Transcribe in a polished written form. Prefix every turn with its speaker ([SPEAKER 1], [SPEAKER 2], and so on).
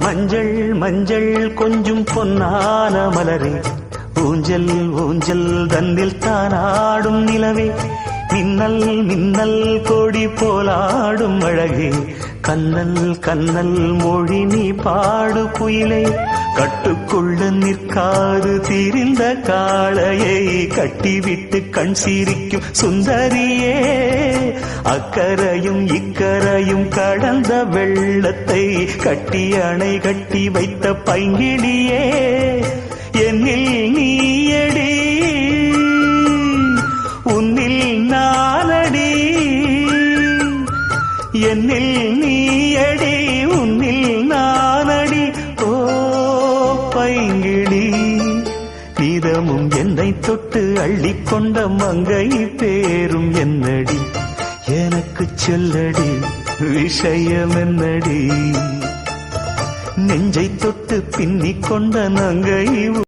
[SPEAKER 1] மஞ்சள் மஞ்சள் கொஞ்சம் பொன்னான மலரே, ஊஞ்சல் ஊஞ்சல் தன்னில் தானாடும் நிலவே, மின்னல் மின்னல் கொடி போலாடும் அழகே, கண்ணல் கண்ணல் மொழி நீ பாடு குயிலே, கட்டுக்குள்ள நிற்காது திரிந்த காளையை கட்டிவிட்டு கண் சிரிக்கும் சுந்தரியே, அக்கரையும் இக்கரையும் கடந்த வெள்ளத்தை கட்டி அணை கட்டி வைத்த பைங்கிளியே, என்னில் நீயடி உன்னில் நானடி, என்னில் நீயடி உன்னில் நானடி. ஓ பைங்கிளி, நீதமும் என்னை தொட்டு அள்ளிக்கொண்ட மங்கை பேரும் என்னடி, எனக்கு சொல்லடி விஷயம் என்னடி, நெஞ்சை தொட்டு பின்னிக் கொண்ட நங்கை